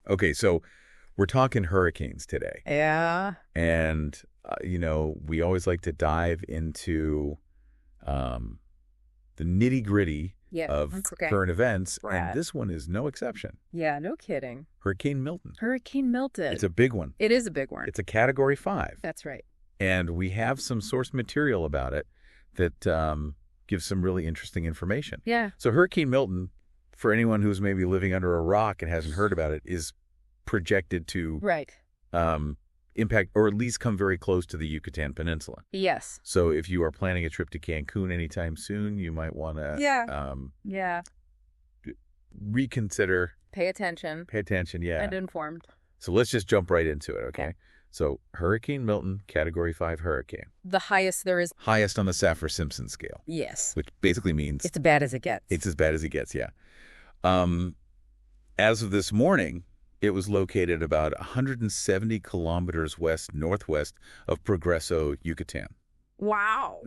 Okay, so we're talking hurricanes today. Yeah. And, we always like to dive into um, the nitty-gritty Yeah. of Okay. current events, and Right. this one is no exception. Yeah, no kidding. Hurricane Milton. Hurricane Milton. It's a big one. It is a big one. It's a Category 5. That's right. And we have some source material about it that gives some really interesting information. Yeah. So Hurricane Milton, for anyone who's maybe living under a rock and hasn't heard about it, is projected to Right. impact or at least come very close to the Yucatan Peninsula. Yes. So if you are planning a trip to Cancun anytime soon, you might want to Yeah. reconsider. Pay attention. Pay attention, yeah. And informed. So let's just jump right into it, okay? So Hurricane Milton, Category 5 hurricane. The highest there is. Highest on the Saffir-Simpson scale, Yes. which basically means It's as bad as it gets. it's as bad as it gets, yeah. As of this morning, it was located about 170 kilometers west-northwest of Progreso, Yucatan, Wow.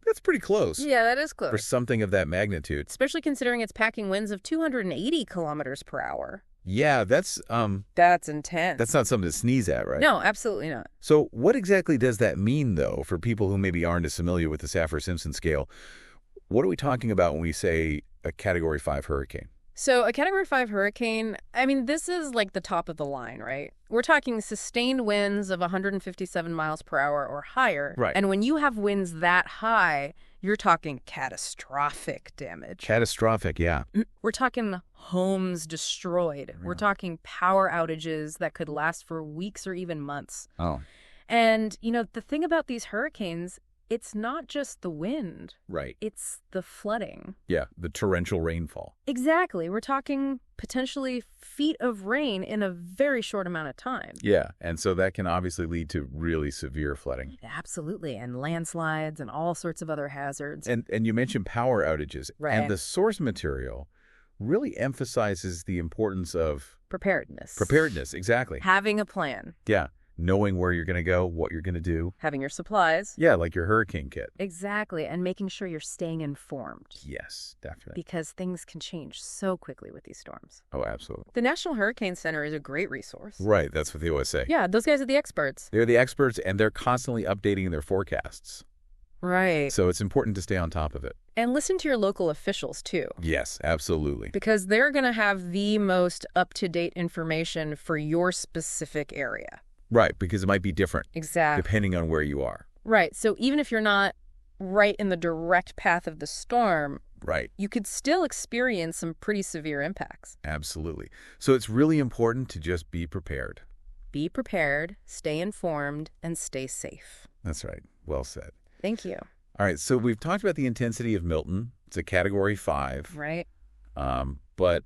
that's pretty close Yeah, that is for close. something of that magnitude. Especially considering it's packing winds of 280 kilometers per hour. Yeah, that's Intense. not something to sneeze at, right? No, absolutely not. So what exactly does that mean, though, for people who maybe aren't as familiar with the Saffir-Simpson scale? What are we talking about when we say a Category 5 hurricane? So a Category 5 hurricane, this is like the top of the line, right? We're talking sustained winds of 157 miles per hour or higher. Right. And when you have winds that high, you're talking catastrophic damage. Catastrophic, yeah. We're talking homes destroyed. We're talking power outages that could last for weeks or even months. Oh, And, the thing about these hurricanes, it's not just the wind. right. It's the flooding. Yeah, the torrential rainfall. Exactly. We're talking potentially feet of rain in a very short amount of time. Yeah, and so that can obviously lead to really severe flooding. Absolutely. And landslides and all sorts of other hazards. And you mentioned power outages. Right. And the source material really emphasizes the importance of Preparedness. preparedness, exactly. Having a plan. Yeah, knowing where you're going to go, what you're going to do. Having your supplies. Yeah, like your hurricane kit. Exactly. And making sure you're staying informed. Yes, definitely. Because things can change so quickly with these storms. Oh, absolutely. The National Hurricane Center is a great resource. Right, that's what they always say. Yeah, those guys are the experts. They're the experts, and they're constantly updating their forecasts. Right. So it's important to stay on top of it. And listen to your local officials, too. Yes, absolutely. Because they're going to have the most up-to-date information for your specific area. Right, because it might be different Exactly. depending on where you are. Right. So even if you're not right in the direct path of the storm, Right, you could still experience some pretty severe impacts. absolutely. So it's really important to just be prepared. Be prepared, stay informed, and stay safe. That's right. Well said. Thank you. All right, so we've talked about the intensity of Milton. It's a Category 5. Right? But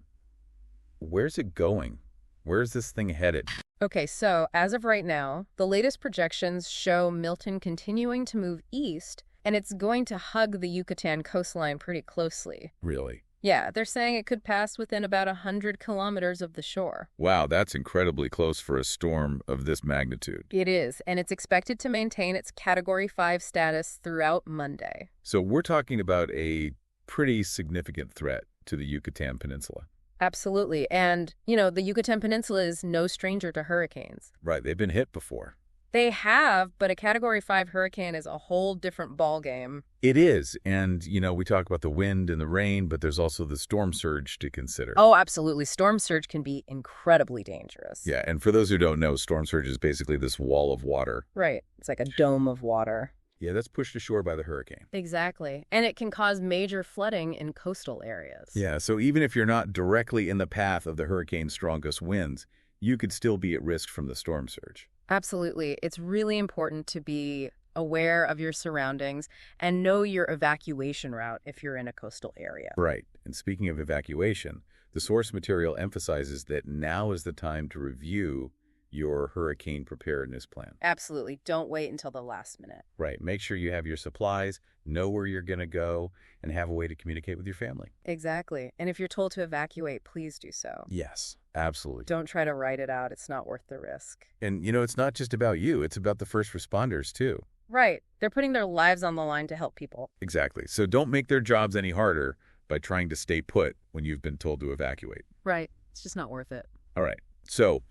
where's it going? Where's this thing headed? Okay, so as of right now, the latest projections show Milton continuing to move east, and it's going to hug the Yucatan coastline pretty closely. Really? Yeah, they're saying it could pass within about 100 kilometers of the shore. Wow, that's incredibly close for a storm of this magnitude. It is, and it's expected to maintain its Category 5 status throughout Monday. So we're talking about a pretty significant threat to the Yucatan Peninsula. Absolutely. And, the Yucatan Peninsula is no stranger to hurricanes. Right, they've been hit before. They have, but a Category 5 hurricane is a whole different ballgame. It is. And, we talk about the wind and the rain, but there's also the storm surge to consider. Oh, absolutely. Storm surge can be incredibly dangerous. Yeah, and for those who don't know, storm surge is basically this wall of water. Right. It's like a dome of water. Yeah, that's pushed ashore by the hurricane. Exactly. And it can cause major flooding in coastal areas. Yeah, so even if you're not directly in the path of the hurricane's strongest winds, you could still be at risk from the storm surge. Absolutely. It's really important to be aware of your surroundings and know your evacuation route if you're in a coastal area. Right. And speaking of evacuation, the source material emphasizes that now is the time to review your hurricane preparedness plan. Absolutely. Don't wait until the last minute. Right. Make sure you have your supplies, know where you're going to go, and have a way to communicate with your family. Exactly. And if you're told to evacuate, please do so. Yes, absolutely. Don't try to write it out. It's not worth the risk. And, it's not just about you. It's about the first responders, too. Right. They're putting their lives on the line to help people. Exactly. So don't make their jobs any harder by trying to stay put when you've been told to evacuate. Right. It's just not worth it. All right. So,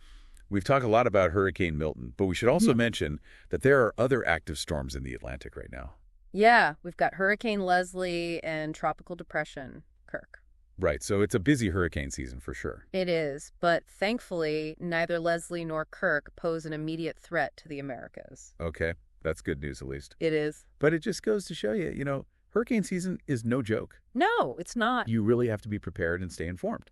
we've talked a lot about Hurricane Milton, but we should also mention that there are other active storms in the Atlantic right now. Yeah, we've got Hurricane Leslie and Tropical Depression, Kirk. Right, so it's a busy hurricane season for sure. It is, but thankfully, neither Leslie nor Kirk pose an immediate threat to the Americas. Okay, that's good news at least. It is. But it just goes to show you, hurricane season is no joke. No, it's not. You really have to be prepared and stay informed.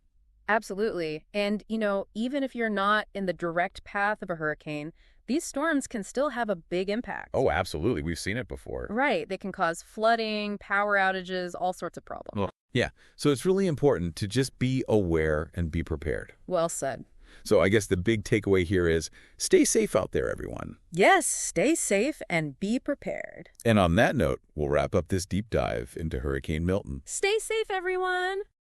Absolutely. And, even if you're not in the direct path of a hurricane, these storms can still have a big impact. Oh, absolutely. We've seen it before. Right. They can cause flooding, power outages, all sorts of problems. Well, yeah. So it's really important to just be aware and be prepared. Well said. So I guess the big takeaway here is stay safe out there, everyone. Yes, stay safe and be prepared. And on that note, we'll wrap up this deep dive into Hurricane Milton. Stay safe, everyone.